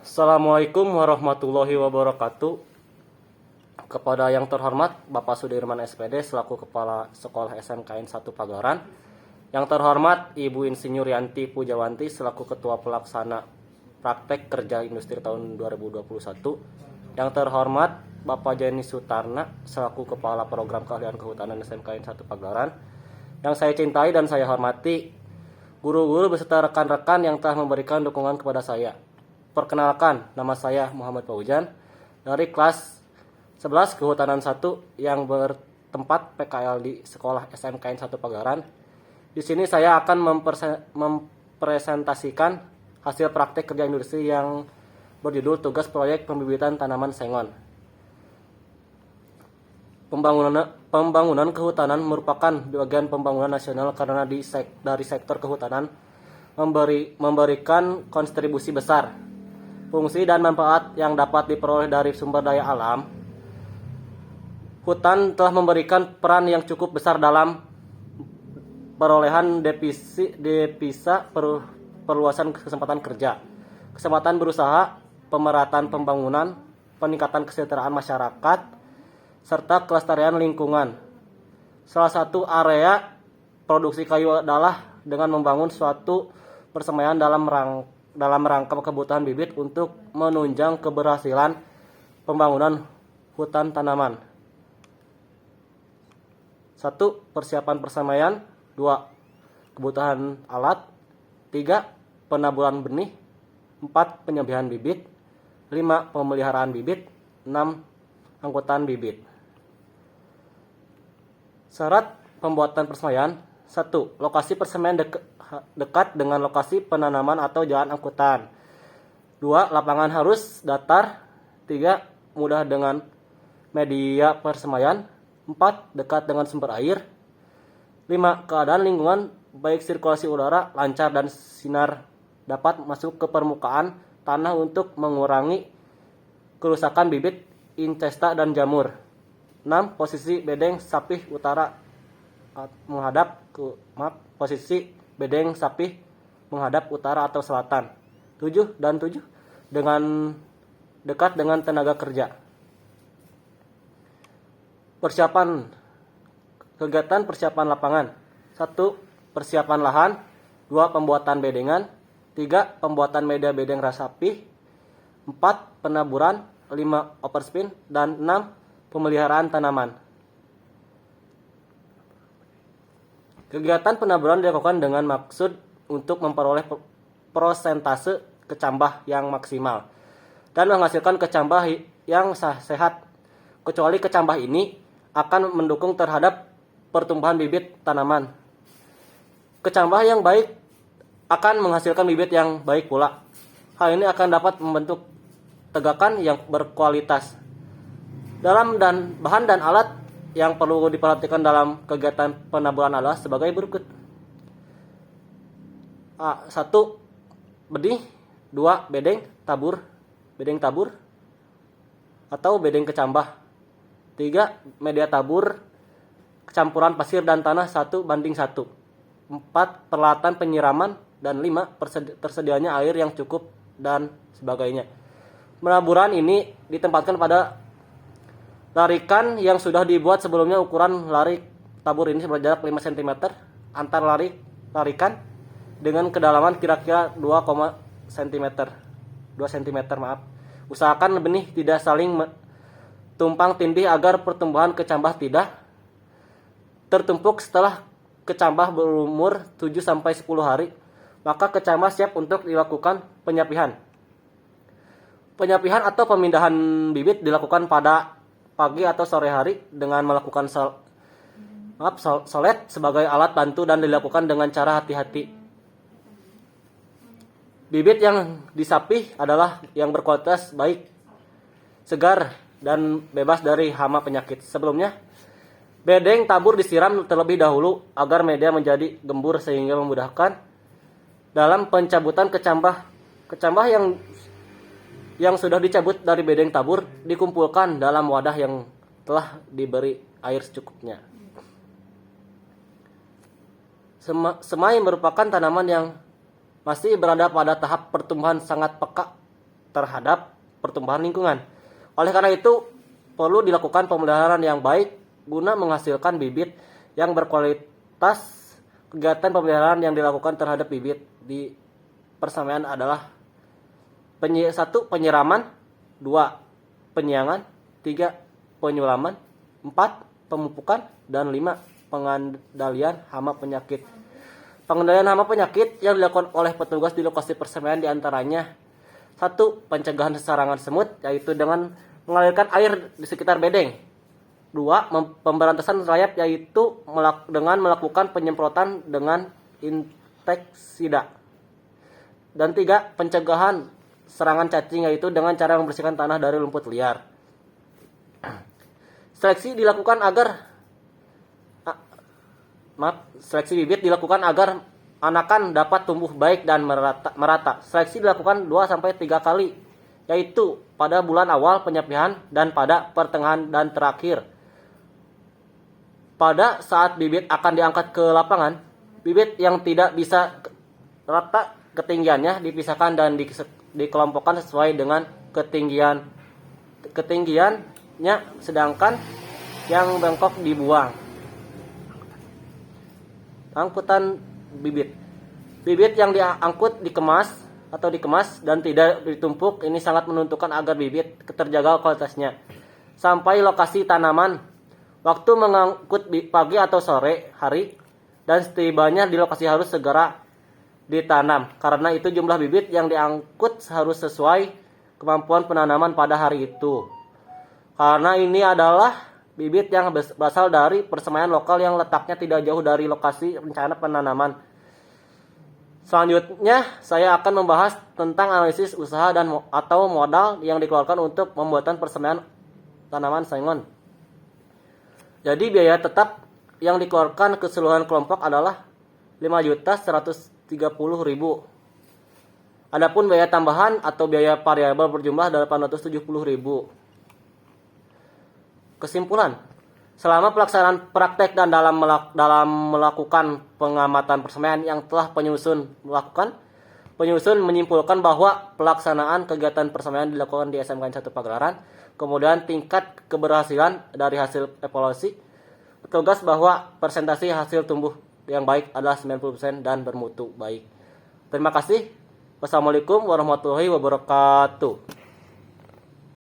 Assalamualaikum warahmatullahi wabarakatuh. Kepada yang terhormat Bapak Sudirman SPD selaku Kepala Sekolah SMKN 1 Pagaran, yang terhormat Ibu Insinyur Yanti Pujawanti selaku Ketua Pelaksana Praktek Kerja Industri tahun 2021, yang terhormat Bapak Jenny Sutarna selaku Kepala Program Keahlian Kehutanan SMKN 1 Pagaran, yang saya cintai dan saya hormati guru-guru beserta rekan-rekan yang telah memberikan dukungan kepada saya. Perkenalkan, nama saya Muhammad Paujan dari kelas 11 Kehutanan 1 yang bertempat PKL di Sekolah SMKN 1 Pagaran. Di sini saya akan mempresentasikan hasil praktek kerja industri yang berjudul Tugas Proyek Pembibitan Tanaman Sengon. Pembangunan kehutanan merupakan bagian pembangunan nasional karena dari sektor kehutanan memberikan kontribusi besar, fungsi dan manfaat yang dapat diperoleh dari sumber daya alam. Hutan telah memberikan peran yang cukup besar dalam perolehan devisa perluasan kesempatan kerja, kesempatan berusaha, pemerataan pembangunan, peningkatan kesejahteraan masyarakat, serta kelestarian lingkungan. Salah satu area produksi kayu adalah dengan membangun suatu persemaian dalam rangka kebutuhan bibit untuk menunjang keberhasilan pembangunan hutan tanaman. 1. Persiapan persemaian. 2. Kebutuhan alat. 3. Penaburan benih. 4. Penyembelihan bibit. 5. Pemeliharaan bibit. 6. Angkutan bibit. Syarat pembuatan persemaian. 1. Lokasi persemaian dekat dengan lokasi penanaman atau jalan angkutan. 2. Lapangan harus datar. 3. Mudah dengan media persemaian. 4. Dekat dengan sumber air. 5. Keadaan lingkungan baik sirkulasi udara lancar dan sinar dapat masuk ke permukaan tanah untuk mengurangi kerusakan bibit, incesta dan jamur. 6. Posisi bedeng sapih utara posisi bedeng sapih menghadap utara atau selatan. 7 dengan dekat dengan tenaga kerja. Kegiatan persiapan lapangan. 1. Persiapan lahan. 2. Pembuatan bedengan. 3. Pembuatan media bedeng rasapih. 4. Penaburan. 5. Overspin. Dan 6. Pemeliharaan tanaman. Kegiatan penaburan dilakukan dengan maksud untuk memperoleh persentase kecambah yang maksimal dan menghasilkan kecambah yang sehat. Kecuali kecambah ini akan mendukung terhadap pertumbuhan bibit tanaman. Kecambah yang baik akan menghasilkan bibit yang baik pula. Hal ini akan dapat membentuk tegakan yang berkualitas. Bahan dan alat yang perlu diperhatikan dalam kegiatan penaburan adalah sebagai berikut. 1. Benih. 2. Bedeng tabur atau bedeng kecambah. 3. Media tabur campuran pasir dan tanah 1:1. 4. Peralatan penyiraman. Dan 5. Tersedianya air yang cukup dan sebagainya. Penaburan ini ditempatkan pada larikan yang sudah dibuat sebelumnya. Ukuran larik tabur ini berjarak 5 cm antar larikan dengan kedalaman kira-kira 2 cm. Usahakan benih tidak saling tumpang tindih agar pertumbuhan kecambah tidak tertumpuk. Setelah kecambah berumur 7-10 hari, maka kecambah siap untuk dilakukan penyapihan. Penyapihan atau pemindahan bibit dilakukan pada pagi atau sore hari dengan melakukan solet sebagai alat bantu dan dilakukan dengan cara hati-hati. Bibit yang disapih adalah yang berkualitas baik, segar, dan bebas dari hama penyakit. Sebelumnya, bedeng tabur disiram terlebih dahulu agar media menjadi gembur sehingga memudahkan dalam pencabutan kecambah. Kecambah yang sudah dicabut dari bedeng tabur dikumpulkan dalam wadah yang telah diberi air secukupnya. Semai merupakan tanaman yang masih berada pada tahap pertumbuhan sangat peka terhadap pertumbuhan lingkungan. Oleh karena itu, perlu dilakukan pemeliharaan yang baik guna menghasilkan bibit yang berkualitas. Kegiatan pemeliharaan yang dilakukan terhadap bibit di persamaan adalah 1. Penyiraman, 2. Penyiangan, 3. Penyulaman, 4. Pemupukan, dan 5. Pengendalian hama penyakit. Pengendalian hama penyakit yang dilakukan oleh petugas di lokasi persemaian diantaranya 1. Pencegahan serangan semut, yaitu dengan mengalirkan air di sekitar bedeng. 2. Pemberantasan rayap, yaitu dengan melakukan penyemprotan dengan insektisida. Dan 3. Pencegahan serangan cacing, yaitu dengan cara membersihkan tanah dari rumput liar. Seleksi bibit dilakukan agar anakan dapat tumbuh baik dan merata. Seleksi dilakukan 2-3 kali, yaitu pada bulan awal penyapihan dan pada pertengahan dan terakhir. Pada saat bibit akan diangkat ke lapangan, bibit yang tidak bisa rata ketinggiannya dipisahkan dan dikelompokkan sesuai dengan ketinggiannya, sedangkan yang bengkok dibuang. Angkutan bibit. Bibit yang diangkut dikemas dan tidak ditumpuk. Ini sangat menentukan agar bibit terjaga kualitasnya sampai lokasi tanaman. Waktu mengangkut pagi atau sore hari, dan setibanya di lokasi harus segera ditanam. Karena itu jumlah bibit yang diangkut harus sesuai kemampuan penanaman pada hari itu. Karena ini adalah bibit yang berasal dari persemaian lokal yang letaknya tidak jauh dari lokasi rencana penanaman. Selanjutnya, saya akan membahas tentang analisis usaha atau modal yang dikeluarkan untuk pembuatan persemaian tanaman sengon. Jadi biaya tetap yang dikeluarkan keseluruhan kelompok adalah 5.130.000. Adapun biaya tambahan atau biaya variabel berjumlah 870.000. Kesimpulan, selama pelaksanaan praktek dan dalam melakukan pengamatan persemaian yang telah penyusun menyimpulkan bahwa pelaksanaan kegiatan persemaian dilakukan di SMKN 1 Pagelaran. Kemudian tingkat keberhasilan dari hasil evaluasi petugas bahwa persentase hasil tumbuh yang baik adalah 90% dan bermutu baik. Terima kasih. Wassalamualaikum warahmatullahi wabarakatuh.